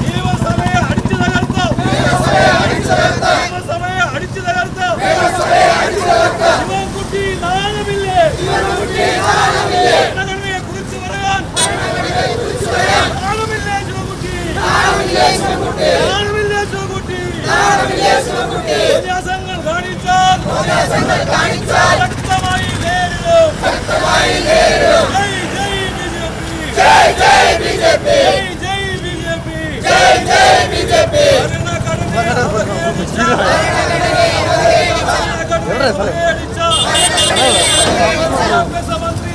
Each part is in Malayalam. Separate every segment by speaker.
Speaker 1: നിയമസഭയെ അടിച്ചു തകർത്ത് ശിവൻകുട്ടി നാണമില്ലേ? ഭരണഘടനയെ കുറിച്ച് പറയാൻ നാണമില്ലേ ശിവൻകുട്ടി? നാണമില്ലേ ശിവൻകുട്ടി? വ്യത്യാസങ്ങൾ കാണിച്ചാൽ ശക്തമായി നേരിടും. ജയ് ജയ് ബിജെപി. ജയ് ജയ് ബിജെപി. ഭരണഘടനയെ അവഹേളിച്ച വിദ്യാഭ്യാസ മന്ത്രി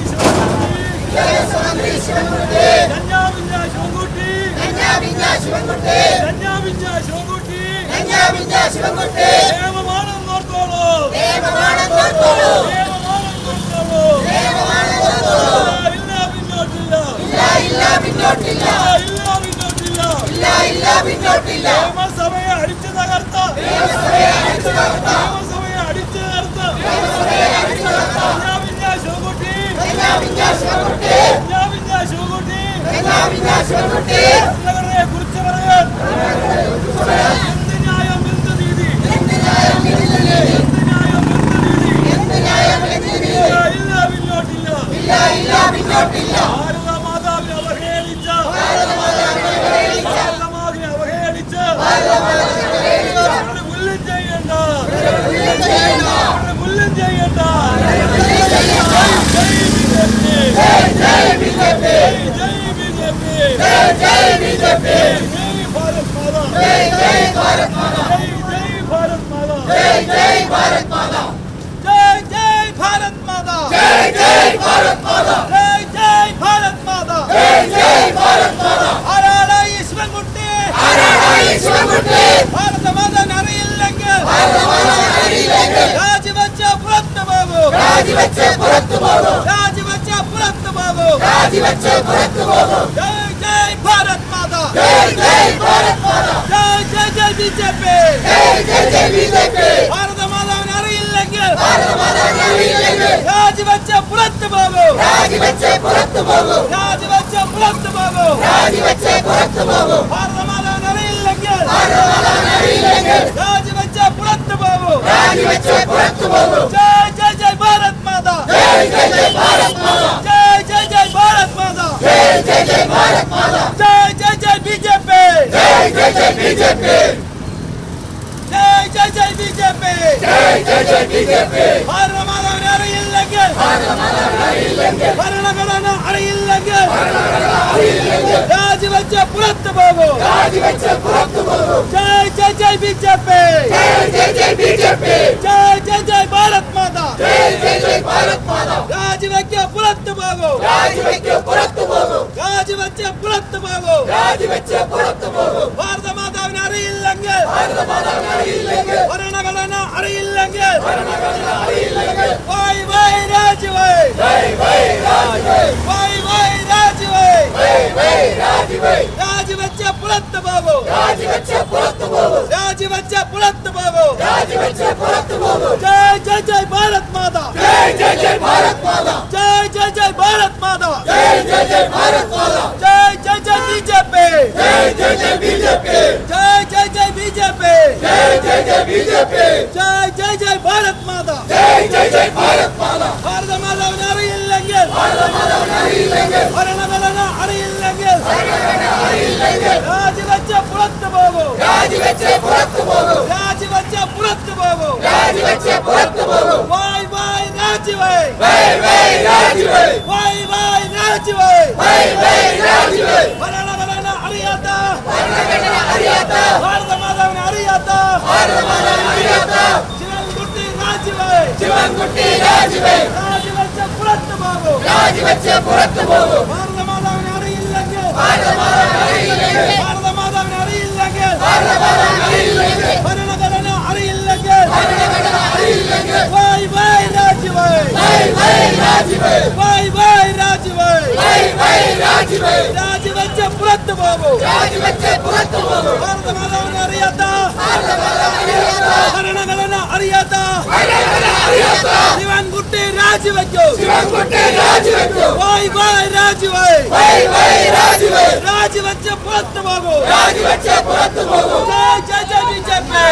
Speaker 1: ശിവൻകുട്ടി നിയമമാണെന്ന് ഓർത്തോളൂ. നിയമസഭയെ അടിച്ചു തകർത്ത ശിവൻകുട്ടി ഭരണഘടനയെ കുറിച്ച് പറയാൻ എന്ത് ന്യായം, എന്ത് നീതി? ഭാരതമാതാവിനെ അവഹേളിച്ച മുല്ലും ചെയ്യണ്ട. ജയ് ബിജെപി. ഭാരത് മാതാ. ജയ് ഭാരത് മാതാ. ആരാണ് ഈ ശിവൻകുട്ടി? ഭാരതമാതാവിനെ അറിയില്ലെങ്കിൽ രാജിവെച്ച പുറത്തു പോകൂ. ജയ് ജയ് ഭാരത് മാതാ. ജയ് ജയ് ബിജെപി. ഭാരതമാതാവിനെ അറിയില്ലെങ്കിൽ രാജിവെച്ച പുറത്തു പോകൂ. ഭാരതമാതാവിനെ അറിയില്ലെങ്കിൽ രാജിവെച്ച പുറത്തു പോകൂ. ജയ് ജയ് ജയ് ഭാരത് മാതാ. ജയ് ജയ് ഭാരത് മാതാ. ജയ് ജയ് ബിജെപി. ഭാരതമാതാവിനെ അറിയില്ലെങ്കിൽ ഭരണഘടന അറിയില്ലെങ്കിൽ രാജിവെച്ച പുറത്തു പോകൂ. ജയ് ജയ് ബിജെപി. ജയ് ജയ് ഭാരത് മാതാ. രാജിവെക്ക പുറത്തു പോകൂ. ഭാരതമാതാവിനെ അറിയില്ലെങ്കിൽ ഭരണഘടന അറിയില്ലെങ്കിൽ വൈ രാജിവൈ. രാജിവെച്ച പുറത്തു പോകൂ. ജയ് ജയ് ഭാരത് മാതാ. ജയ് ഭാരത് മാതാ. ജയ് ജയ് ബിജെപി. ജയ് ഭാരത് മാതാ. ഭാരതമാതാവിനെ അറിയില്ലെങ്കിൽ ഭരണഘടന അറിയില്ലെങ്കിൽ രാജിവെച്ച പുറത്തു പോകൂ. വൈ രാജിവൈ. ഭരണഘടന അറിയാത്ത ഭാരതമാതാവിനെ അറിയാത്ത ശിവൻകുട്ടി രാജിവൈ. രാജിവെച്ച പുറത്തു പോകൂ. ഭാരതമാതാവിനെ അറിയില്ലെങ്കിൽ ഭരണഘടന അറിയില്ലെങ്കിൽ വൈ രാജിവൈ. രാജിവെച്ച പുറത്തു പോകൂ. ഭാരതമാതാവിനെ അറിയാത്ത ഭരണഘടന അറിയാത്ത ശിവൻകുട്ടി രാജിവെക്കൂ. വൈ രാജിവൈ. രാജിവെച്ച രാജിവെച്ച് പുറത്തു പോകൂ, രാജിവെച്ച് പുറത്തു പോകൂ. ജയ് ജയ് ജയ് ബിജെപി,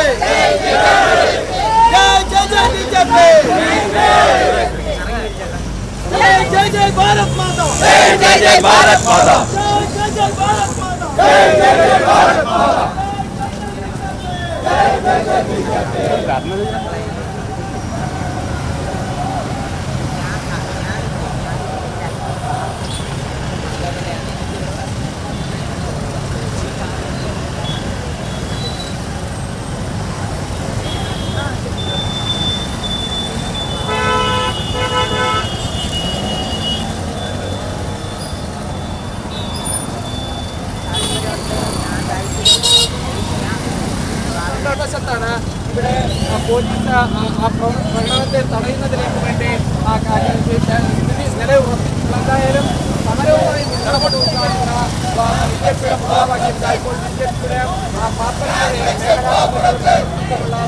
Speaker 1: ജയ് ജയ് ജയ് ബിജെപി, जय जय जय भारत माता, जय जय जय भारत माता, जय जय जय भारत माता, जय जय जय भारत माता, जय जय जय बीजेपी. വശത്താണ് ഇവിടെ പോലീസ് ആ പ്രകടനത്തെ തടയുന്നതിലേക്ക് വേണ്ടി നിലയുറപ്പിച്ചിട്ടുള്ള എന്തായാലും സമരവുമായി മുന്നോട്ട് കൊണ്ടുപോകുന്ന ബിജെപിയുടെ മുദ്രാവാക്യം ഇപ്പോൾ ബിജെപിയുടെ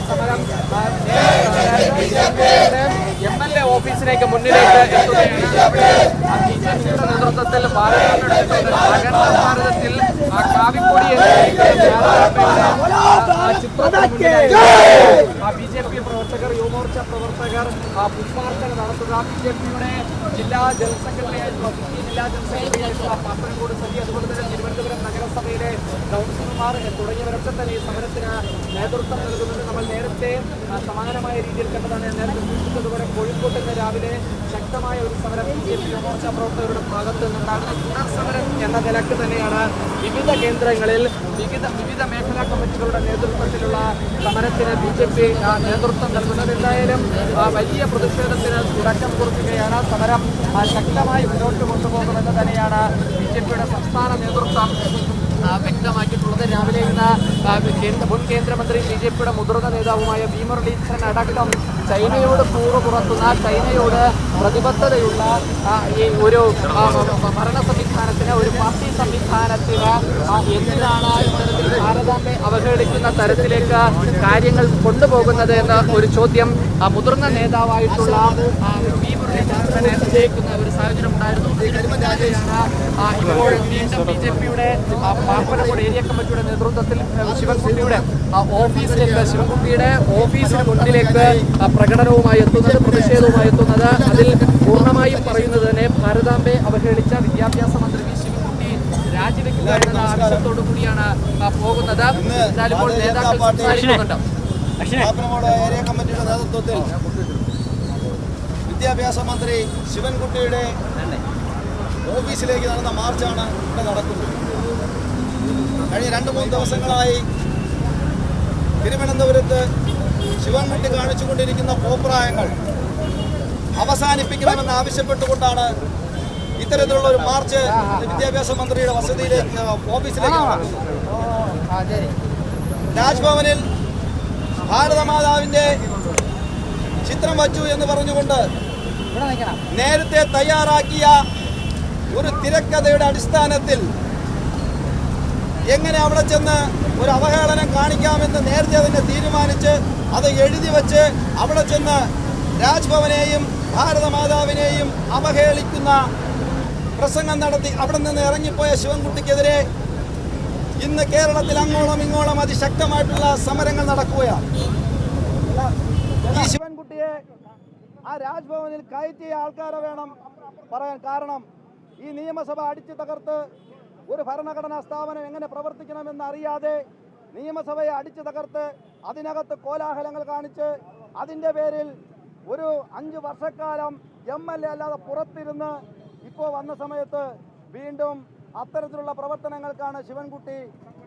Speaker 1: സമരം MLA ഓഫീസിലേക്ക് മുന്നിലേക്ക് എത്തുകയാണ്. അവിടെ ബിജെപിയുടെ നേതൃത്വത്തിൽ ഭാരതത്തിൽ കാവിക്കൊടി ബിജെപി പ്രവർത്തകർ, യുവമോർച്ച പ്രവർത്തകർ പുഷ്പാർച്ചന നടത്തുക. ബിജെപിയുടെ ജില്ലാ ജനറൽ സെക്രട്ടറിയായിട്ടുള്ള ജില്ലാ ജനറൽ സെക്രട്ടറിയായിട്ടുള്ള പാപ്പനംകോട് സജി, അതുപോലെ തന്നെ തിരുവനന്തപുരം നഗരസഭയിലെ കൗൺസിലർമാർ തുടങ്ങിയവരൊക്കെ തന്നെ ഈ സമരത്തിന് നേതൃത്വം നൽകുന്നത് നമ്മൾ നേരത്തെ സമാനമായ രീതിയിൽ കണ്ടതാണ്. നേരത്തെ സൂചിപ്പിച്ചതുപോലെ കോഴിക്കോട്ട് ഇന്ന് രാവിലെ ശക്തമായ ഒരു സമരം ബിജെപി യുവമോർച്ച പ്രവർത്തകരുടെ ഭാഗത്ത് നിന്നുണ്ടാകുന്ന തുടർ സമരം എന്ന നിലക്ക് തന്നെയാണ് വിവിധ കേന്ദ്രങ്ങളിൽ വിവിധ മേഖലാ കമ്മിറ്റികളുടെ നേതൃത്വത്തിലുള്ള സമരത്തിന് ബിജെപി നേതൃത്വം നൽകുന്നത്. എന്തായാലും വലിയ പ്രതിഷേധത്തിന് തുടക്കം കുറിക്കുകയാണ്. സമരം ശക്തമായി മുന്നോട്ട് കൊണ്ടുപോകുമെന്ന് തന്നെയാണ് ബിജെപിയുടെ സംസ്ഥാന നേതൃത്വം വ്യക്തമാക്കിയിട്ടുള്ളത്. രാവിലെ ഇന്ന് മുൻ കേന്ദ്രമന്ത്രി ബിജെപിയുടെ മുതിർന്ന നേതാവുമായ വി മുരളീധരൻ അടക്കം ചൈനയോട് കൂറ് പുറത്തുന്ന, ചൈനയോട് പ്രതിബദ്ധതയുള്ള ഈ ഒരു ഭരണ സംവിധാനത്തിന്, ഒരു പാർട്ടി സംവിധാനത്തിന് എന്തിനാണ് ഇത്തരത്തിൽ ഭാരതാംബെ അവഹേളിക്കുന്ന തരത്തിലേക്ക് കാര്യങ്ങൾ കൊണ്ടുപോകുന്നത് എന്ന ഒരു ചോദ്യം മുതിർന്ന നേതാവായിട്ടുള്ള വി മുരളീധരനെ ഉന്നയിക്കുന്ന ഒരു സാഹചര്യം ഉണ്ടായിരുന്നു. ഇപ്പോൾ വീണ്ടും ബിജെപിയുടെ പാപ്പനംകോട് ഏരിയ കമ്മിറ്റിയുടെ നേതൃത്വത്തിൽ ശിവൻകുട്ടിയുടെ ഓഫീസിന് മുന്നിലേക്ക് പ്രകടനവുമായി എത്തുന്നത്, പ്രതിഷേധവുമായി എത്തുന്നത്. അതിൽ പൂർണ്ണമായും പറയുന്നത് തന്നെ ഭാരതാംബെ അവഹേളിച്ച വിദ്യാഭ്യാസ മന്ത്രി വി ശിവൻകുട്ടി രാജിവെക്കുക എന്ന ആവശ്യത്തോടു കൂടിയാണ് പോകുന്നത്. ഇപ്പോൾ നേതാക്കൾ സംസാരിക്കുന്നുണ്ട്.
Speaker 2: ഏരിയ കമ്മിറ്റിയുടെ നേതൃത്വത്തിൽ വിദ്യാഭ്യാസ മന്ത്രി ശിവൻകുട്ടിയുടെ ഓഫീസിലേക്ക് നടന്ന മാർച്ചാണ് ഇവിടെ നടക്കുന്നത്. കഴിഞ്ഞ 2-3 ദിവസങ്ങളായി തിരുവനന്തപുരത്ത് ശിവൻകുട്ടി കാണിച്ചുകൊണ്ടിരിക്കുന്ന കോപ്രായങ്ങൾ അവസാനിപ്പിക്കണമെന്ന് ആവശ്യപ്പെട്ടുകൊണ്ടാണ് ഇത്തരത്തിലുള്ള ഒരു മാർച്ച് വിദ്യാഭ്യാസ മന്ത്രിയുടെ വസതിയിലേക്ക്, ഓഫീസിലേക്ക് നടക്കുന്നത്. രാജ്ഭവനിൽ ഭാരതമാതാവിൻ്റെ ചിത്രം വച്ചു എന്ന് പറഞ്ഞുകൊണ്ട് നേരത്തെ തയ്യാറാക്കിയ ഒരു തിരക്കഥയുടെ അടിസ്ഥാനത്തിൽ എങ്ങനെ അവിടെ ചെന്ന് ഒരു അവഹേളനം കാണിക്കാമെന്ന് നേരത്തെ തന്നെ തീരുമാനിച്ച് അത് എഴുതി വച്ച് അവിടെ ചെന്ന് രാജ്ഭവനെയും ഭാരതമാതാവിനെയും അവഹേളിക്കുന്ന പ്രസംഗം നടത്തി അവിടെ നിന്ന് ഇറങ്ങിപ്പോയ ശിവൻകുട്ടിക്കെതിരെ ഇന്ന് കേരളത്തിൽ അങ്ങോളം ഇങ്ങോളം അതിശക്തമായിട്ടുള്ള സമരങ്ങൾ നടക്കുകയാണ്. ഈ ശിവൻകുട്ടിയെ ആ രാജ്ഭവനിൽ കയറ്റിയ ആൾക്കാരെ വേണം പറയാൻ. കാരണം ഈ നിയമസഭ അടിച്ചു തകർത്ത് ഒരു ഭരണഘടനാ സ്ഥാപനം എങ്ങനെ പ്രവർത്തിക്കണമെന്ന് അറിയാതെ നിയമസഭയെ അടിച്ചു തകർത്ത് അതിനകത്ത് കോലാഹലങ്ങൾ കാണിച്ച് അതിൻ്റെ പേരിൽ ഒരു 5 വർഷക്കാലം MLA അല്ലാതെ പുറത്തിരുന്ന് ഇപ്പോൾ വന്ന സമയത്ത് വീണ്ടും അത്തരത്തിലുള്ള പ്രവർത്തനങ്ങൾക്കാണ് ശിവൻകുട്ടി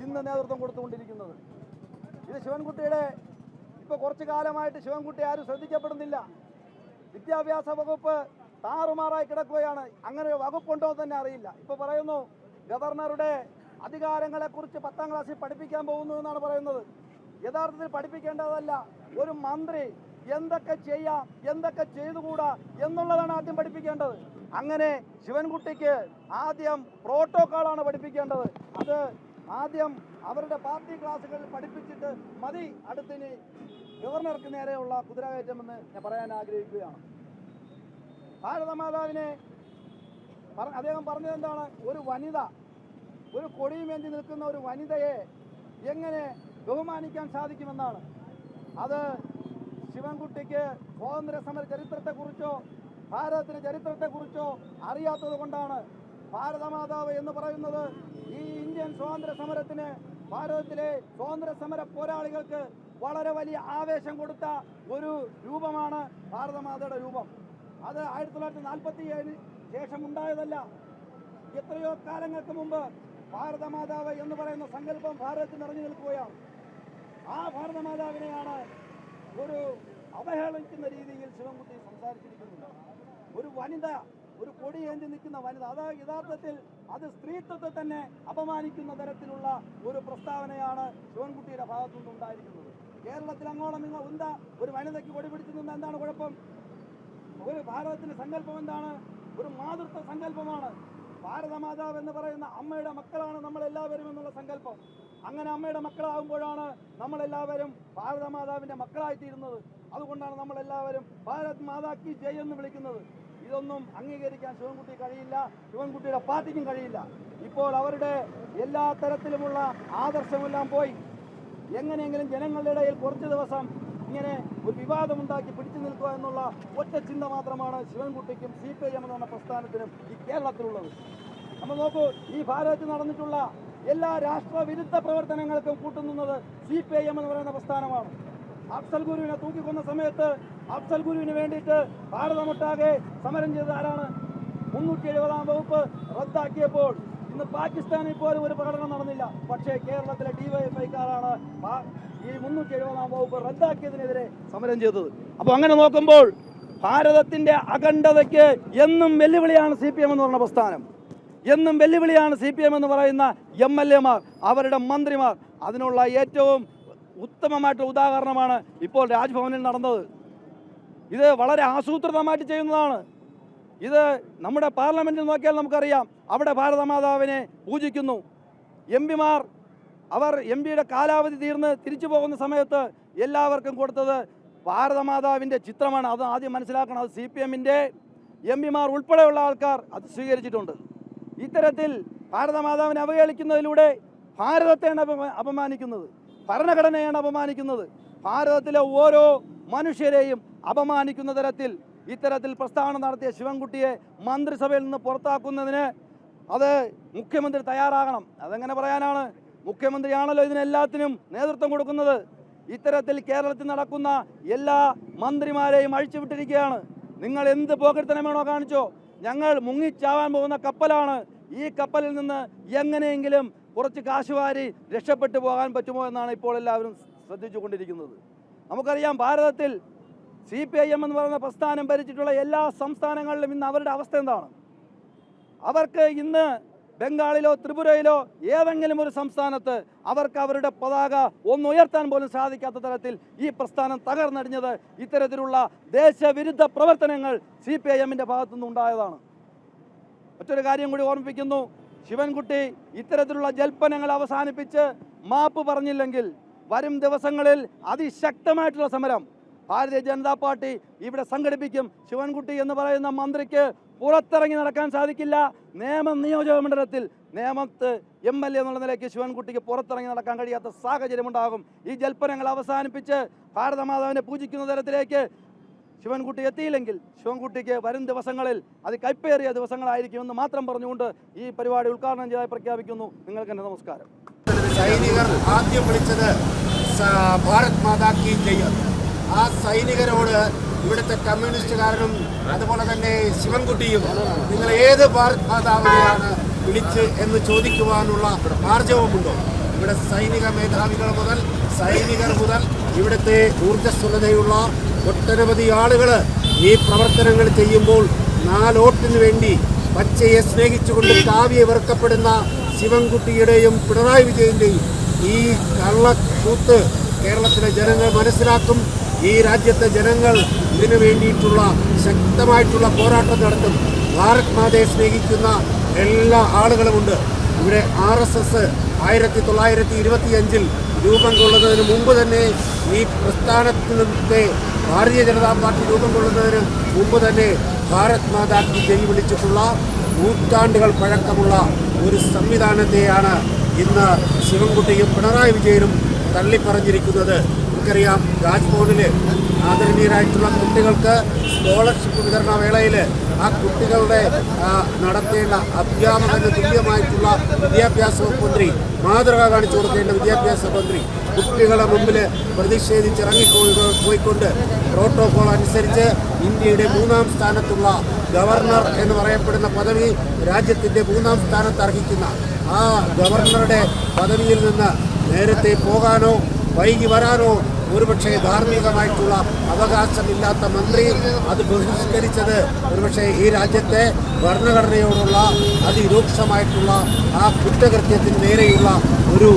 Speaker 2: ഇന്ന് നേതൃത്വം കൊടുത്തുകൊണ്ടിരിക്കുന്നത്. ഇത് ശിവൻകുട്ടിയുടെ ഇപ്പോൾ കുറച്ചു കാലമായിട്ട് ശിവൻകുട്ടി ആരും ശ്രദ്ധിക്കപ്പെടുന്നില്ല. വിദ്യാഭ്യാസ വകുപ്പ് താറുമാറായി കിടക്കുകയാണ്. അങ്ങനെ ഒരു വകുപ്പുണ്ടോ തന്നെ അറിയില്ല. ഇപ്പോൾ പറയുന്നു ഗവർണറുടെ അധികാരങ്ങളെക്കുറിച്ച് 10ാം ക്ലാസ്സിൽ പഠിപ്പിക്കാൻ പോകുന്നു എന്നാണ് പറയുന്നത്. യഥാർത്ഥത്തിൽ പഠിപ്പിക്കേണ്ടതല്ല. ഒരു മന്ത്രി എന്തൊക്കെ ചെയ്യാം, എന്തൊക്കെ ചെയ്തുകൂടാ എന്നുള്ളതാണ് ആദ്യം പഠിപ്പിക്കേണ്ടത്. അങ്ങനെ ശിവൻകുട്ടിക്ക് ആദ്യം പ്രോട്ടോക്കോളാണ് പഠിപ്പിക്കേണ്ടത്. അത് ആദ്യം അവരുടെ പാർട്ടി ക്ലാസ്സുകളിൽ പഠിപ്പിച്ചിട്ട് മതി അടുത്തിനി ഗവർണർക്ക് നേരെയുള്ള കുതിരകയറ്റമെന്ന് ഞാൻ പറയാൻ ആഗ്രഹിക്കുകയാണ്. ഭാരതമാതാവിനെ അദ്ദേഹം പറഞ്ഞത് എന്താണ്? ഒരു വനിത ഒരു കൊടിയുമേന്തി നിൽക്കുന്ന ഒരു വനിതയെ എങ്ങനെ ബഹുമാനിക്കാൻ സാധിക്കുമെന്നാണ്. അത് ശിവൻകുട്ടിക്ക് സ്വാതന്ത്ര്യ സമര ചരിത്രത്തെക്കുറിച്ചോ ഭാരതത്തിന്റെ ചരിത്രത്തെക്കുറിച്ചോ അറിയാത്തത് കൊണ്ടാണ്. ഭാരതമാതാവ് എന്ന് പറയുന്നത് ഈ ഇന്ത്യൻ സ്വാതന്ത്ര്യ സമരത്തിന്, ഭാരതത്തിലെ സ്വാതന്ത്ര്യ സമര പോരാളികൾക്ക് വളരെ വലിയ ആവേശം കൊടുത്ത ഒരു രൂപമാണ് ഭാരതമാതയുടെ രൂപം. അത് 1947 ശേഷം ഉണ്ടായതല്ല. എത്രയോ കാലങ്ങൾക്ക് മുമ്പ് ഭാരതമാതാവ് എന്ന് പറയുന്ന സങ്കല്പം ഭാരതത്തിൽ നിറഞ്ഞു നിൽക്കുകയാണ്. ആ ഭാരതമാതാവിനെയാണ് ഒരു അവഹേളിക്കുന്ന രീതിയിൽ ശിവൻകുട്ടി സംസാരിച്ചിരിക്കുന്നത്. ഒരു വനിത, ഒരു കൊടിയേന്തി നിൽക്കുന്ന വനിത, അത് യഥാർത്ഥത്തിൽ അത് സ്ത്രീത്വത്തെ തന്നെ അപമാനിക്കുന്ന തരത്തിലുള്ള ഒരു പ്രസ്താവനയാണ് ശിവൻകുട്ടിയുടെ ഭാഗത്തുനിന്ന് ഉണ്ടായിരിക്കുന്നത്. കേരളത്തിൽ അങ്ങോളം ഇങ്ങോ എന്താ ഒരു വനിതയ്ക്ക് കൊടി പിടിച്ചു നിന്ന് എന്താണ് കുഴപ്പം? ഒരു ഭാരതത്തിന്റെ സങ്കല്പം എന്താണ്? ഒരു മാതൃത്വ സങ്കല്പമാണ്. ഭാരതമാതാവ് എന്ന് പറയുന്ന അമ്മയുടെ മക്കളാണ് നമ്മളെല്ലാവരും എന്നുള്ള സങ്കല്പം. അങ്ങനെ അമ്മയുടെ മക്കളാകുമ്പോഴാണ് നമ്മളെല്ലാവരും ഭാരതമാതാവിന്റെ മക്കളായിത്തീരുന്നത്. അതുകൊണ്ടാണ് നമ്മളെല്ലാവരും ഭാരത് മാതാ കി ജയ് എന്ന് വിളിക്കുന്നത്. ഇതൊന്നും അംഗീകരിക്കാൻ ശിവൻകുട്ടി കഴിയില്ല, ശിവൻകുട്ടിയുടെ പാർട്ടിക്കും കഴിയില്ല. ഇപ്പോൾ അവരുടെ എല്ലാ തരത്തിലുമുള്ള ആദർശമെല്ലാം പോയി. എങ്ങനെയെങ്കിലും ജനങ്ങളുടെ ഇടയിൽ കുറച്ച് ദിവസം ഇങ്ങനെ ഒരു വിവാദമുണ്ടാക്കി പിടിച്ചു നിൽക്കുക എന്നുള്ള ഒറ്റ ചിന്ത മാത്രമാണ് ശിവൻകുട്ടിക്കും CPIM എന്ന് പറഞ്ഞ പ്രസ്ഥാനത്തിനും ഈ കേരളത്തിലുള്ളത്. നമ്മൾ നോക്കൂ, ഈ ഭാരതത്തിൽ നടന്നിട്ടുള്ള എല്ലാ രാഷ്ട്രവിരുദ്ധ പ്രവർത്തനങ്ങൾക്കും കൂട്ടുനിന്നത് CPIM എന്ന് പറയുന്ന പ്രസ്ഥാനമാണ്. അഫ്സൽ ഗുരുവിനെ തൂക്കിക്കൊന്ന സമയത്ത് അഫ്സൽ ഗുരുവിന് വേണ്ടിയിട്ട് ഭാരതമൊട്ടാകെ സമരം ചെയ്ത ആരാണ്? 370-ാം വകുപ്പ് റദ്ദാക്കിയപ്പോൾ ഇന്ന് പാകിസ്ഥാനിൽ പോലും ഒരു പ്രകടനം നടന്നില്ല. പക്ഷേ കേരളത്തിലെ DYFIക്കാരാണ് ഈ 370-ാം വകുപ്പ് റദ്ദാക്കിയതിനെതിരെ സമരം ചെയ്തത്. അപ്പോൾ അങ്ങനെ നോക്കുമ്പോൾ ഭാരതത്തിന്റെ അഖണ്ഡതയ്ക്ക് എന്നും വെല്ലുവിളിയാണ് CPM എന്ന് പറഞ്ഞ പ്രസ്ഥാനം. എന്നും വെല്ലുവിളിയാണ് CPM എന്ന് പറയുന്ന MLA-മാർ, അവരുടെ മന്ത്രിമാർ. അതിനുള്ള ഏറ്റവും ഉത്തമമായിട്ടുള്ള ഉദാഹരണമാണ് ഇപ്പോൾ രാജ്ഭവനിൽ നടന്നത്. ഇത് വളരെ ആസൂത്രിതമായിട്ട് ചെയ്യുന്നതാണ്. ഇത് നമ്മുടെ പാർലമെന്റിൽ നോക്കിയാൽ നമുക്കറിയാം, അവിടെ ഭാരതമാതാവിനെ പൂജിക്കുന്നു. MP-മാർ അവർ MP-യുടെ കാലാവധി തീർന്ന് തിരിച്ചു പോകുന്ന സമയത്ത് എല്ലാവർക്കും കൊടുത്തത് ഭാരതമാതാവിൻ്റെ ചിത്രമാണ്. അത് ആദ്യം മനസ്സിലാക്കണം. അത് CPM-ൻ്റെ MP-മാർ ഉൾപ്പെടെയുള്ള ആൾക്കാർ അത് സ്വീകരിച്ചിട്ടുണ്ട്. ഇത്തരത്തിൽ ഭാരതമാതാവിനെ അവഹേളിക്കുന്നതിലൂടെ ഭാരതത്തെയാണ് അപമാനിക്കുന്നത്, ഭരണഘടനയാണ് അപമാനിക്കുന്നത്. ഭാരതത്തിലെ ഓരോ മനുഷ്യരെയും അപമാനിക്കുന്ന തരത്തിൽ ഇത്തരത്തിൽ പ്രസ്താവന നടത്തിയ ശിവൻകുട്ടിയെ മന്ത്രിസഭയിൽ നിന്ന് പുറത്താക്കുന്നതിന് അത് മുഖ്യമന്ത്രി തയ്യാറാകണം. അതെങ്ങനെ പറയാനാണ്? മുഖ്യമന്ത്രിയാണല്ലോ ഇതിനെല്ലാത്തിനും നേതൃത്വം കൊടുക്കുന്നത്. ഇത്തരത്തിൽ കേരളത്തിൽ നടക്കുന്ന എല്ലാ മന്ത്രിമാരെയും അഴിച്ചുവിട്ടിരിക്കുകയാണ്. നിങ്ങൾ എന്ത് പോക്കറ്റത്തനം വേണോ കാണിച്ചോ, ഞങ്ങൾ മുങ്ങിച്ചാവാൻ പോകുന്ന കപ്പലാണ്. ഈ കപ്പലിൽ നിന്ന് എങ്ങനെയെങ്കിലും കുറച്ച് കാശുവാരി രക്ഷപ്പെട്ടു പോകാൻ പറ്റുമോ എന്നാണ് ഇപ്പോൾ എല്ലാവരും ശ്രദ്ധിച്ചുകൊണ്ടിരിക്കുന്നത്. നമുക്കറിയാം, ഭാരതത്തിൽ CPIM എന്ന് പറയുന്ന പ്രസ്ഥാനം ഭരിച്ചിട്ടുള്ള എല്ലാ സംസ്ഥാനങ്ങളിലും ഇന്ന് അവരുടെ അവസ്ഥ എന്താണ്? അവർക്ക് ഇന്ന് ബംഗാളിലോ ത്രിപുരയിലോ ഏതെങ്കിലും ഒരു സംസ്ഥാനത്ത് അവർക്ക് അവരുടെ പതാക ഒന്നുയർത്താൻ പോലും സാധിക്കാത്ത തരത്തിൽ ഈ പ്രസ്ഥാനം തകർന്നടിഞ്ഞത് ഇത്തരത്തിലുള്ള ദേശവിരുദ്ധ പ്രവർത്തനങ്ങൾ CPIM-ൻ്റെ ഭാഗത്തുനിന്ന് ഉണ്ടായതാണ്. മറ്റൊരു കാര്യം കൂടി ഓർമ്മിപ്പിക്കുന്നു. ശിവൻകുട്ടി ഇത്തരത്തിലുള്ള ജൽപ്പനങ്ങൾ അവസാനിപ്പിച്ച് മാപ്പ് പറഞ്ഞില്ലെങ്കിൽ വരും ദിവസങ്ങളിൽ അതിശക്തമായിട്ടുള്ള സമരം ഭാരതീയ ജനതാ പാർട്ടി ഇവിടെ സംഘടിപ്പിക്കും. ശിവൻകുട്ടി എന്ന് പറയുന്ന മന്ത്രിക്ക് പുറത്തിറങ്ങി നടക്കാൻ സാധിക്കില്ല. നിയോജക മണ്ഡലത്തിൽ നേമത്ത് MLA എന്നുള്ള നിലയ്ക്ക് ശിവൻകുട്ടിക്ക് പുറത്തിറങ്ങി നടക്കാൻ കഴിയാത്ത സാഹചര്യമുണ്ടാകും. ഈ ജൽപ്പനങ്ങൾ അവസാനിപ്പിച്ച് ഭാരതമാതാവിനെ പൂജിക്കുന്ന തരത്തിലേക്ക് ശിവൻകുട്ടി എത്തിയില്ലെങ്കിൽ ശിവൻകുട്ടിക്ക് വരും ദിവസങ്ങളിൽ അത് കൈപ്പേറിയ ദിവസങ്ങളായിരിക്കുമെന്ന് മാത്രം പറഞ്ഞുകൊണ്ട് ഈ പരിപാടി ഉദ്ഘാടനം ചെയ്തായി പ്രഖ്യാപിക്കുന്നു. നിങ്ങൾക്ക് എൻ്റെ നമസ്കാരം.
Speaker 3: സൈനികർ ആദ്യം വിളിച്ചത് ഭാരത് മാതാ കി ജയ്. ആ സൈനികരോട് ഇവിടുത്തെ കമ്മ്യൂണിസ്റ്റുകാരനും അതുപോലെ തന്നെ ശിവൻകുട്ടിയും നിങ്ങൾ ഏത് ഭാരത് മാതാവിനെയാണ് വിളിച്ച് എന്ന് ചോദിക്കുവാനുള്ള ആർജവമുണ്ടോ? ഇവിടെ സൈനിക മേധാവികൾ മുതൽ സൈനികർ മുതൽ ഇവിടുത്തെ ഊർജ്ജസ്വലതയുള്ള ഒട്ടനവധി ആളുകൾ ഈ പ്രവർത്തനങ്ങൾ ചെയ്യുമ്പോൾ നാലോട്ടിന് വേണ്ടി പച്ചയെ സ്നേഹിച്ചുകൊണ്ട് കാവ്യെ വെറുക്കപ്പെടുന്ന ശിവൻകുട്ടിയുടെയും പിണറായി വിജയന്റെയും ഈ കള്ളക്കൂത്ത് കേരളത്തിലെ ജനങ്ങൾ മനസ്സിലാക്കും. ഈ രാജ്യത്തെ ജനങ്ങൾ ഇതിനു വേണ്ടിയിട്ടുള്ള ശക്തമായിട്ടുള്ള പോരാട്ടം നടത്തും. ഭാരത് മാതയെ സ്നേഹിക്കുന്ന എല്ലാ ആളുകളുമുണ്ട്. ഇവിടെ RSS 1925 രൂപം കൊള്ളുന്നതിന് മുമ്പ് തന്നെ ഈ പ്രസ്ഥാനത്തിലത്തെ ഭാരതീയ ജനതാ പാർട്ടി രൂപം കൊള്ളുന്നതിന് മുമ്പ് തന്നെ ഭാരത് മാതാ കി ജയ് വിളിച്ചിട്ടുള്ള നൂറ്റാണ്ടുകൾ പഴക്കമുള്ള ഒരു സംവിധാനത്തെയാണ് ഇന്ന് ശിവൻകുട്ടിയും പിണറായി വിജയനും തള്ളിപ്പറഞ്ഞിരിക്കുന്നത്. നമുക്കറിയാം, രാജ്ഭവനിൽ ആദരണീയരായിട്ടുള്ള കുട്ടികൾക്ക് സ്കോളർഷിപ്പ് വിതരണ വേളയിൽ ആ കുട്ടികളുടെ നടത്തേണ്ട അധ്യാപകന് തുല്യമായിട്ടുള്ള വിദ്യാഭ്യാസ വകുപ്പ് മന്ത്രി, മാതൃക കാണിച്ചു കൊടുക്കേണ്ട വിദ്യാഭ്യാസ മന്ത്രി കുട്ടികളെ മുമ്പിൽ പോയിക്കൊണ്ട് പ്രോട്ടോകോൾ അനുസരിച്ച് ഇന്ത്യയുടെ 3-ാം സ്ഥാനത്തുള്ള ഗവർണർ എന്ന് പറയപ്പെടുന്ന പദവി, രാജ്യത്തിൻ്റെ 3-ാം സ്ഥാനത്ത് അർഹിക്കുന്ന ആ ഗവർണറുടെ പദവിയിൽ നിന്ന് നേരത്തെ പോകാനോ വൈകി വരാനോ ഒരുപക്ഷെ ധാർമ്മികമായിട്ടുള്ള അവകാശമില്ലാത്ത മന്ത്രി അത് ബഹിഷ്കരിച്ചത് ഒരുപക്ഷെ ഈ രാജ്യത്തെ ഭരണഘടനയോടുള്ള അതിരൂക്ഷമായിട്ടുള്ള ആ കുറ്റകൃത്യത്തിന് നേരെയുള്ള ഒരു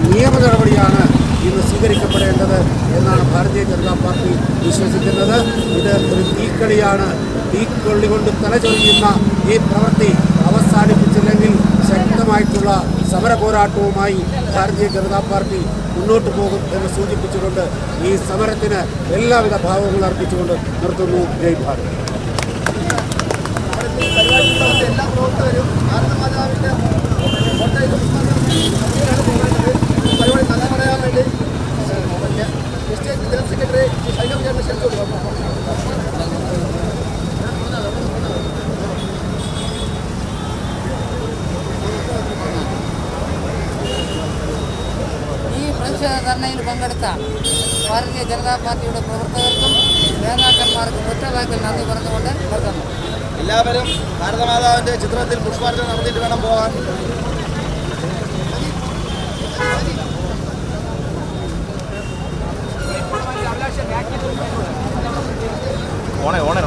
Speaker 3: നിയമ നടപടിയാണ് ഇന്ന് സ്വീകരിക്കപ്പെടേണ്ടത് എന്നാണ് ഭാരതീയ ജനതാ പാർട്ടി വിശ്വസിക്കുന്നത്. ഇത് ഒരു തീക്കളിയാണ്. തീക്കൊള്ളി കൊണ്ട് തലചൊറിയുന്ന ഈ പ്രവൃത്തി അവസാനിപ്പിച്ചില്ലെങ്കിൽ ശക്തമായിട്ടുള്ള സമര പോരാട്ടവുമായി ഭാരതീയ ജനതാ പാർട്ടി മുന്നോട്ട് പോകും എന്ന് സൂചിപ്പിച്ചുകൊണ്ട് ഈ സമരത്തിന് എല്ലാവിധ ഭാവങ്ങളും അർപ്പിച്ചുകൊണ്ട് നിർത്തുന്നു. ജയ് ഭാരത്.
Speaker 2: എല്ലാ പ്രവർത്തകരും ഭാരതമാതാവിന്റെ പരിപാടി നല്ല പറയാൻ വേണ്ടി സ്റ്റേറ്റ് ജനറൽ സെക്രട്ടറി സൈന്യം ചേർന്ന് ക്ഷണിച്ചു.
Speaker 4: ധർണയിൽ പങ്കെടുത്ത ഭാരതീയ ജനതാ പാർട്ടിയുടെ പ്രവർത്തകർക്കും നേതാക്കന്മാർക്കും ഒറ്റവാക്കിൽ നന്ദി പറഞ്ഞുകൊണ്ട് നിർത്തുന്നു.
Speaker 2: എല്ലാവരും ഭാരതമാതാവിന്റെ ചിത്രത്തിൽ പുഷ്പാർച്ചന നടത്തിയിട്ട് വേണം പോകാൻ.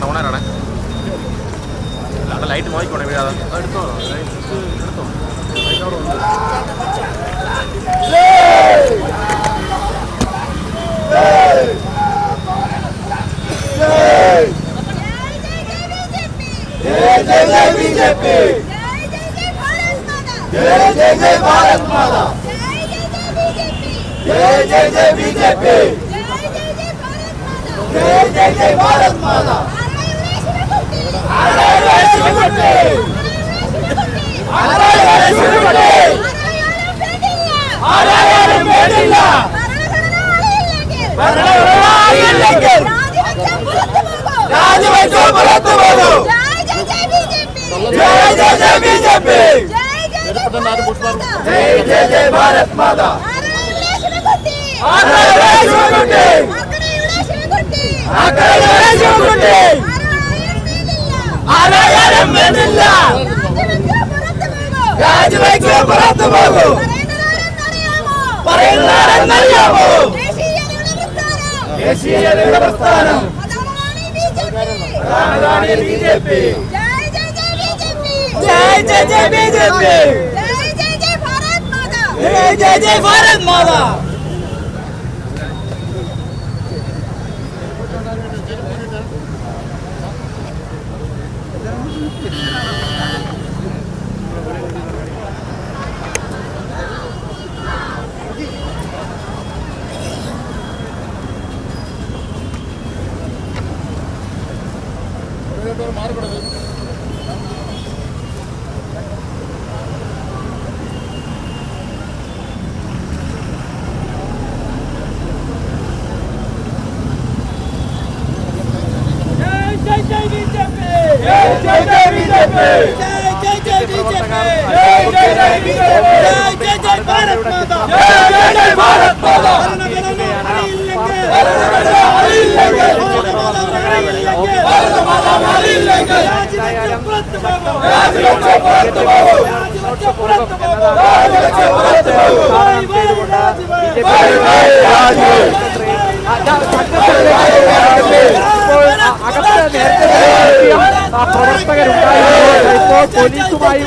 Speaker 5: ഓണറാണ് ലൈറ്റ് നോക്കിക്കോണേ വീഴാതെ എടുത്തോ.
Speaker 1: പ്രവർത്തകരുണ്ടായിരുന്നു. ഇപ്പോൾ പോലീസുമായി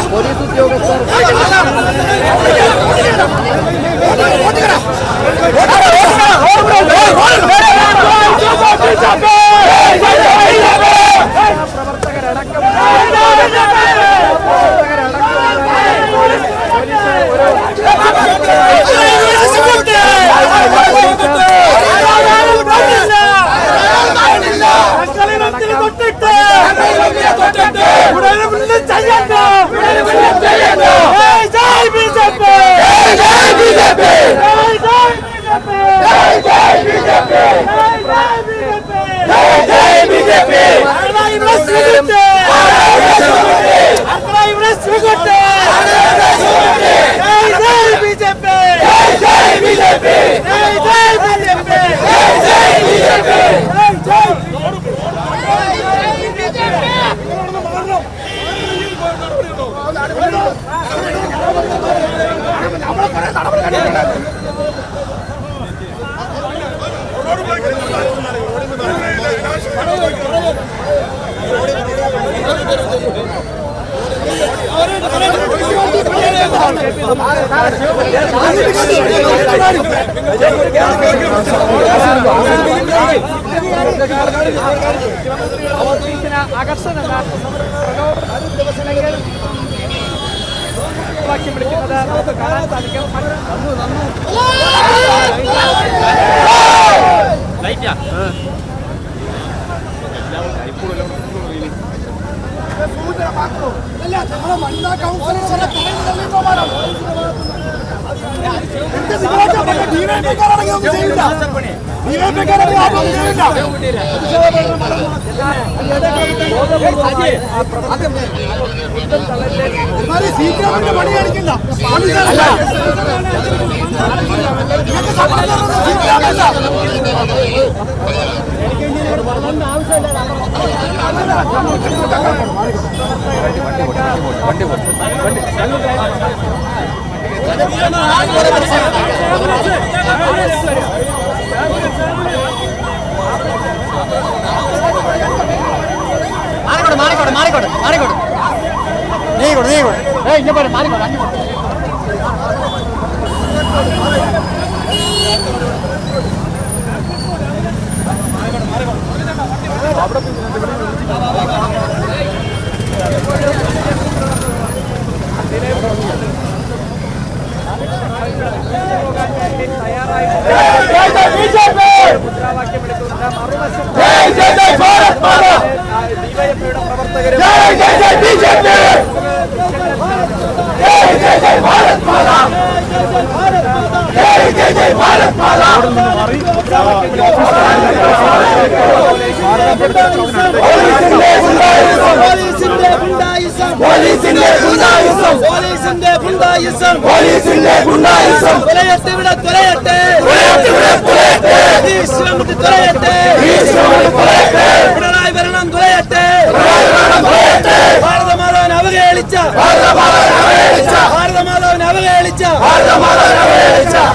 Speaker 1: പോലീസ് ഉദ്യോഗസ്ഥർ ദിവസങ്ങളിൽ വാക്യം വിളിക്കുന്നത് നമുക്ക് കാണാൻ സാധിക്കും.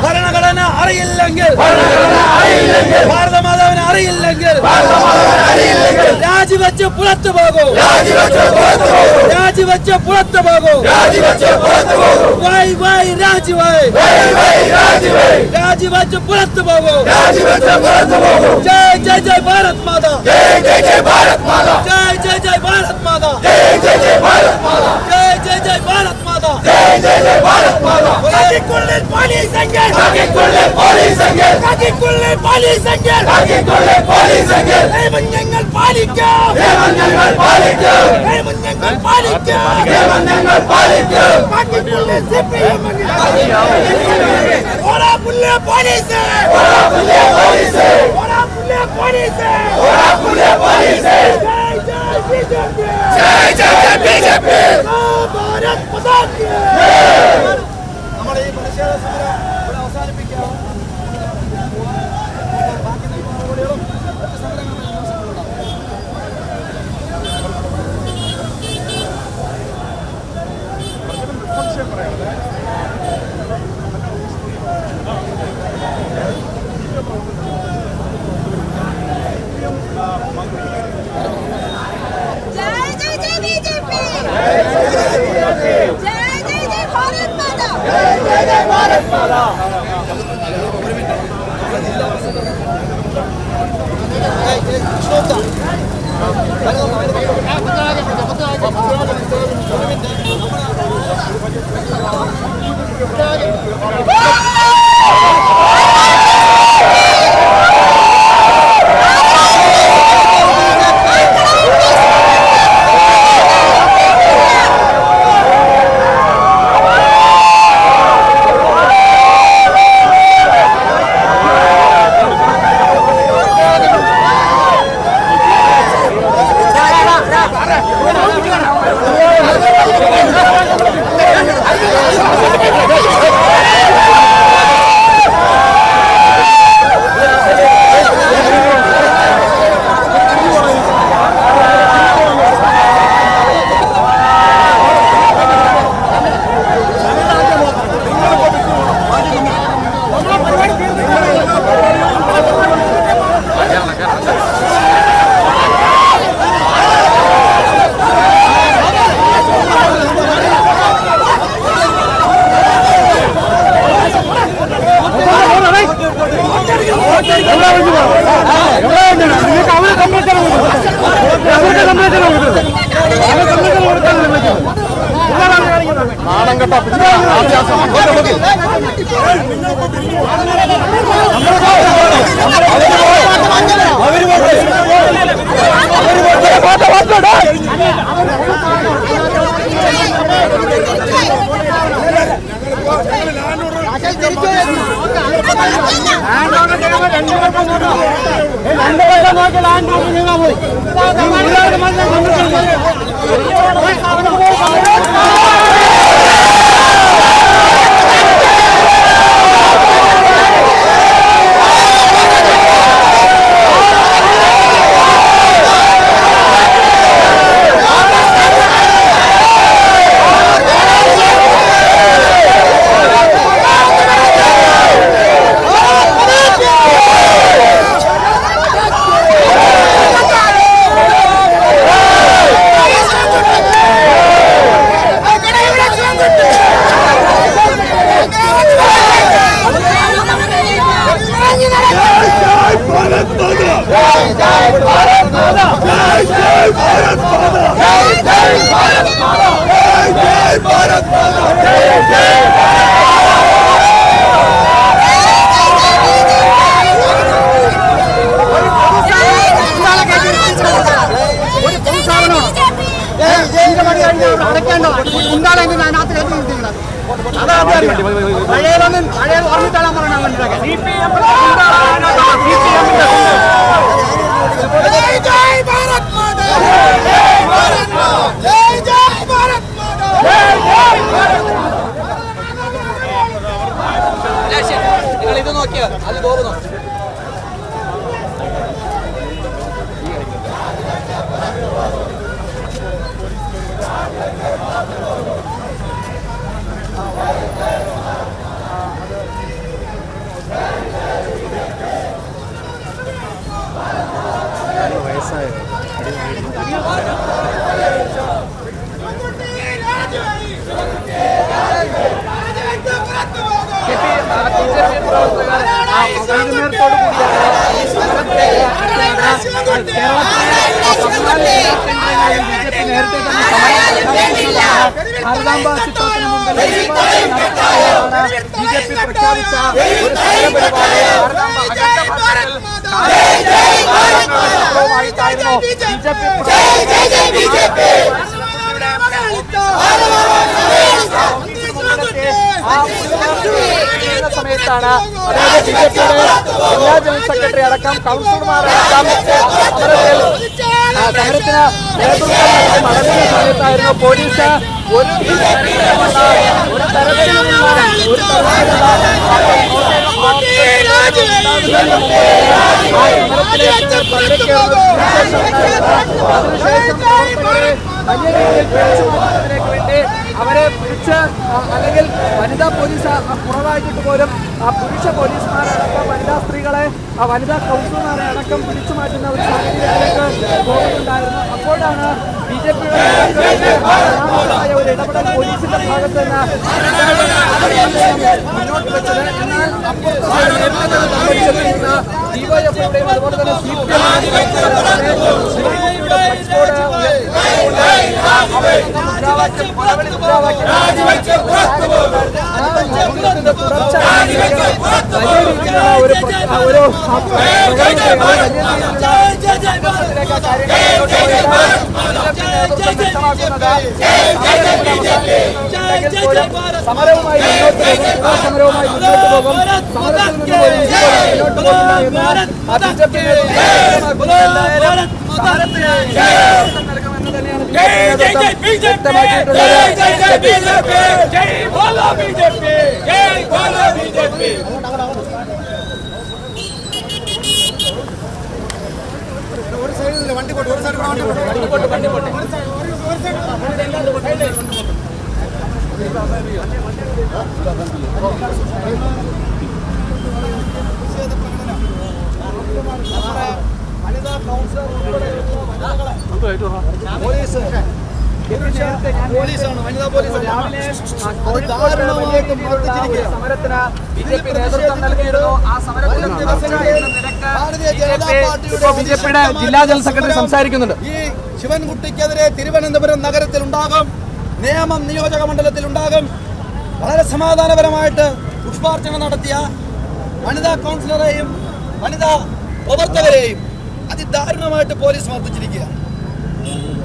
Speaker 1: ഭരണഘടന അറിയില്ലെങ്കിൽ ഭാരതമാതാ
Speaker 2: അറിയില്ലെങ്കിൽ രാജിവെച്ച് പുറത്തു പോകൂ, രാജിവെച്ച് പുറത്തു പോകൂ. വൈ രാജിവെച്ച് പുറത്തു പോകൂ. ജയ് ജയ് ജയ് ഭാരത് മാതാ, ജയ് ജയ് ജയ് ഭാരത് മാതാ, ജയ് ജയ് ജയ് ഭാരത് മാതാ, ജയ് ജയ് ജയ് ഭാരത് മാതാ, ജയ് ജയ് ജയ് ഭാരത് മാതാ, ജയ് ജയ് ജയ് ഭാരത് മാതാ. കാക്കിക്കുള്ളിൽ പോലീസെങ്കിൽ, കാക്കിക്കുള്ളിൽ പോലീസെങ്കിൽ, കാക്കിക്കുള്ളിൽ പോലീസെങ്കിൽ, കാക്കിക്കുള്ളിൽ പോലീസെങ്കിൽ നിയമം ഞങ്ങൾ പാലിക്കും, നിയമം ഞങ്ങൾ പാലിക്കും, നിയമം ഞങ്ങൾ പാലിക്കും, നിയമം ഞങ്ങൾ പാലിക്കും. കാക്കിക്കുള്ളിൽ സിപിഎം ഓടാ പുല്ലേ പോലീസ്, ഓടാ പുല്ലേ പോലീസ്, ഓടാ പുല്ലേ പോലീസ്, ഓടാ പുല്ലേ പോലീസ്. ജയ് ജയ് ബിജെപി, ഭാരത് മാതാ കി. നമ്മുടെ ഈ പ്രതിഷേധ സമരം ഇവിടെ അവസാനിപ്പിക്കാം. ബാക്കി നടപടികളും മറ്റ് സമരങ്ങളും ഇത് നോക്കിയാൽ അത് തോന്നുന്നു.
Speaker 1: വൈകുന്നേരത്തോടു കൂടിയാണ് ഈ സമരത്തിലേക്ക് ബി.ജെ.പി. നേരത്തെ തന്നെ ഭാരതാംബ ചിത്രത്തിന് മുമ്പിൽ ബി.ജെ.പി. പ്രഖ്യാപിച്ച ഒരു സമരപരിപാടി ഭാരതാംബ അഖണ്ഡമായിട്ടായിരുന്നു ബി.ജെ.പി. സമയത്താണ് അതായത് ബി.ജെ.പിയുടെ ജില്ലാ ജനറൽ സെക്രട്ടറി അടക്കം കൗൺസിലർമാരടക്കം സമരത്തിന് നേതൃത്വം നടക്കുന്ന സമയത്തായിരുന്നു പോലീസ് ഒരു തരത്തിലുള്ള അവരെ പിടിച്ച് അല്ലെങ്കിൽ വനിതാ പോലീസ് കുറവായിട്ട് പോലും പുരുഷ പോലീസുമാരടക്കം വനിതാ സ്ത്രീകളെ വനിതാ കൗൺസിലർമാരെ അടക്കം പിടിച്ചു മാറ്റുന്ന ഒരു സാഹചര്യത്തിലേക്ക് പോകുന്നുണ്ടായിരുന്നു. അപ്പോഴാണ് ബി.ജെ.പിയുടെ ഒരു ഇടപെടൽ പോലീസിന്റെ ഭാഗത്ത് നിന്ന് മുന്നോട്ട് വെച്ചത്. എന്നാൽ അപ്പുറത്തെ ഡിവൈഎഫ്ഐയുടെയും അതുപോലെ തന്നെ സമരവുമായി മുന്നോട്ട് പോകും. സമരത്തിൽ നിന്ന് മുന്നോട്ട് പോകില്ല എന്ന് ബി.ജെ.പി. സമരത്തിന് നൽകുമെന്ന് തന്നെയാണ് വ്യക്തമാക്കിയിട്ടുള്ളത്.
Speaker 2: ഒരു സൈഡിൽ വണ്ടി പോട്ടെ, ഒരു സൈഡിൽ വണ്ടി പോട്ടെ. വനിതാ കൗൺസിലർ പോലീസാണ്, വനിതാ പോലീസാണ്.
Speaker 1: സമരത്തിന് ബി.ജെ.പി. നേതൃത്വം നൽകിയിരുന്നു. ആ സമരത്തിന് ബി.ജെ.പിയുടെ ജില്ലാ ജനറൽ സെക്രട്ടറി സംസാരിക്കുന്നുണ്ട്.
Speaker 2: ഈ ശിവൻകുട്ടിക്കെതിരെ തിരുവനന്തപുരം നഗരത്തിൽ ഉണ്ടാകും, നേമം നിയോജക മണ്ഡലത്തിൽ ഉണ്ടാകും. വളരെ സമാധാനപരമായിട്ട് പുഷ്പാർച്ചന നടത്തിയ വനിതാ കൗൺസിലറെയും വനിതാ പ്രവർത്തകരെയും അതിദാരുണമായിട്ട് പോലീസ് മർദ്ദിച്ചിരിക്കുക.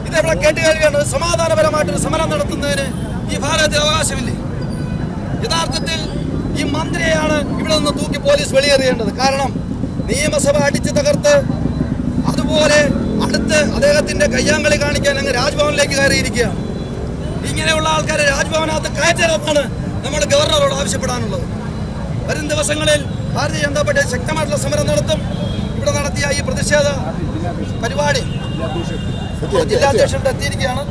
Speaker 2: ഇതെവിടെ കേട്ടുകഴിയാണ്. സമാധാനപരമായിട്ടൊരു സമരം നടത്തുന്നതിന് ഈ ഭാരതത്തിൽ അവകാശമില്ലേ? യഥാർത്ഥത്തിൽ ഈ മന്ത്രിയെയാണ് ഇവിടെ നിന്ന് തൂക്കി പോലീസ് വെളിയേറിയേണ്ടത്. കാരണം നിയമസഭ അടിച്ചു തകർത്ത് അതുപോലെ അടുത്ത് അദ്ദേഹത്തിന്റെ കയ്യാങ്കളി കാണിക്കാൻ അങ്ങ് രാജ്ഭവനിലേക്ക് കയറിയിരിക്കുകയാണ്. ഇങ്ങനെയുള്ള ആൾക്കാരെ രാജ്ഭവനകത്ത് കയറ്റണമെന്നാണ് നമ്മൾ ഗവർണറോട് ആവശ്യപ്പെടാനുള്ളത്. വരും ദിവസങ്ങളിൽ ഭാരതീയ ജനതാ പാർട്ടി ശക്തമായിട്ടുള്ള സമരം നടത്തും. ഇവിടെ നടത്തിയ ഈ പ്രതിഷേധ പരിപാടി ജില്ലാധ്യക്ഷന്റെ എത്തിയിരിക്കുകയാണ്.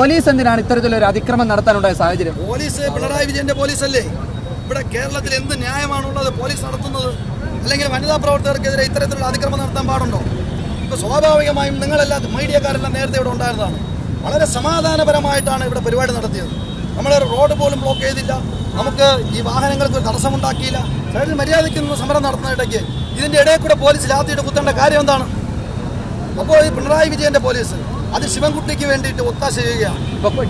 Speaker 1: പോലീസ് എന്തിനാണ് ഇത്തരത്തിലൊരു അതിക്രമം നടത്താനുണ്ടായ സാഹചര്യം?
Speaker 2: പോലീസ് പിണറായി വിജയന്റെ പോലീസല്ലേ? ഇവിടെ കേരളത്തിൽ എന്ത് ന്യായമാണുള്ളത് പോലീസ് നടത്തുന്നത്? അല്ലെങ്കിൽ വനിതാ പ്രവർത്തകർക്കെതിരെ ഇത്തരത്തിലുള്ള അതിക്രമം നടത്താൻ പാടുണ്ടോ? ഇപ്പൊ സ്വാഭാവികമായും നിങ്ങളെല്ലാം മീഡിയക്കാരെല്ലാം നേരത്തെ ഇവിടെ ഉണ്ടായിരുന്നതാണ്. വളരെ സമാധാനപരമായിട്ടാണ് ഇവിടെ പരിപാടി നടത്തിയത്. നമ്മൾ റോഡ് പോലും ബ്ലോക്ക് ചെയ്തില്ല, നമുക്ക് ഈ വാഹനങ്ങൾക്ക് തടസ്സമുണ്ടാക്കിയില്ല. സൈഡിൽ മര്യാദയ്ക്ക് നിന്ന് സമരം നടത്തുന്നതിടയ്ക്ക് ഇതിന്റെ ഇടയിൽ കൂടെ പോലീസ് ലാത്തിയിട്ട് കുത്തേണ്ട കാര്യം എന്താണ്? അപ്പോൾ ഈ പിണറായി വിജയന്റെ പോലീസ് അത് ശിവൻകുട്ടിക്ക് വേണ്ടിയിട്ട് ഒത്താശ ചെയ്യുകയാണ്.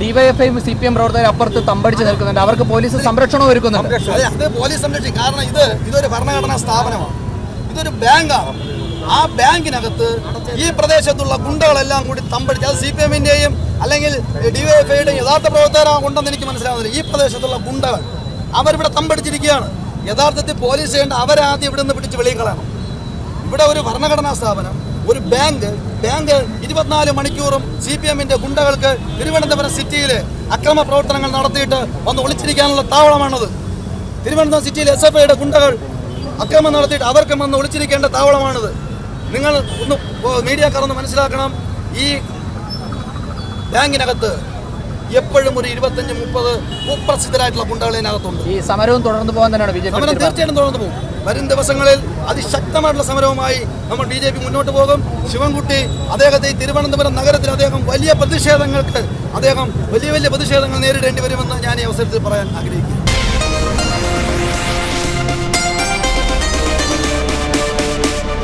Speaker 1: ഡിവൈഎഫ്ഐ CPM പ്രവർത്തകർ അപ്പുറത്ത് തമ്പടിച്ച് നിൽക്കുന്നുണ്ട്. അവർക്ക് പോലീസ് സംരക്ഷണവും ഒരുക്കുന്നുണ്ട്.
Speaker 2: അത് പോലീസ് സംരക്ഷിക്കും. കാരണം ഇതൊരു ഭരണഘടനാ സ്ഥാപനമാണ്, ഇതൊരു ബാങ്കാണ്. ആ ബാങ്കിനകത്ത് ഈ പ്രദേശത്തുള്ള ഗുണ്ടകളെല്ലാം കൂടി തമ്പടിച്ച്, അത് CPM-ന്റെയും അല്ലെങ്കിൽ ഡിവൈഎഫ്ഐയുടെയും യഥാർത്ഥ പ്രവർത്തകരാണെന്ന് എനിക്ക് മനസ്സിലാവുന്നില്ല. ഈ പ്രദേശത്തുള്ള ഗുണ്ടകൾ അവരിവിടെ തമ്പടിച്ചിരിക്കുകയാണ്. യഥാർത്ഥത്തിൽ പോലീസ് ചെയ്യേണ്ട അവരാദ്യം ഇവിടെ നിന്ന് പിടിച്ച് വെളിയിൽ കളയണം. ഇവിടെ ഒരു ഭരണഘടനാ സ്ഥാപനം, ഒരു ബാങ്ക് 24 മണിക്കൂറും CPM-ന്റെ ഗുണ്ടകൾക്ക് തിരുവനന്തപുരം സിറ്റിയിൽ അക്രമ പ്രവർത്തനങ്ങൾ നടത്തിയിട്ട് വന്ന് ഒളിച്ചിരിക്കാനുള്ള താവളമാണത്. തിരുവനന്തപുരം സിറ്റിയിൽ SFIയുടെ ഗുണ്ടകൾ അക്രമം നടത്തിയിട്ട് അവർക്ക് വന്ന് ഒളിച്ചിരിക്കേണ്ട താവളമാണത്. നിങ്ങൾ ഒന്ന് മീഡിയക്കാർ ഒന്ന് മനസ്സിലാക്കണം. ഈ ബാങ്കിനകത്ത് എപ്പോഴും ഒരു 25-30 കുപ്രസിദ്ധരായിട്ടുള്ള ഗുണ്ടകൾ ഇതിനകത്തുണ്ട്.
Speaker 1: ഈ സമരവും തുടർന്ന് പോകാൻ തന്നെയാണ് ബി ജെ പി
Speaker 2: സമരം തീർച്ചയായിട്ടും തുടർന്ന് പോകും. വരും ദിവസങ്ങളിൽ അതിശക്തമായിട്ടുള്ള സമരവുമായി നമ്മൾ BJP മുന്നോട്ട് പോകും. ശിവൻകുട്ടി അദ്ദേഹത്തെ തിരുവനന്തപുരം നഗരത്തിൽ അദ്ദേഹം വലിയ പ്രതിഷേധങ്ങൾ നേരിടേണ്ടി വരുമെന്ന് ഞാൻ ഈ അവസരത്തിൽ പറയാൻ ആഗ്രഹിക്കുന്നു.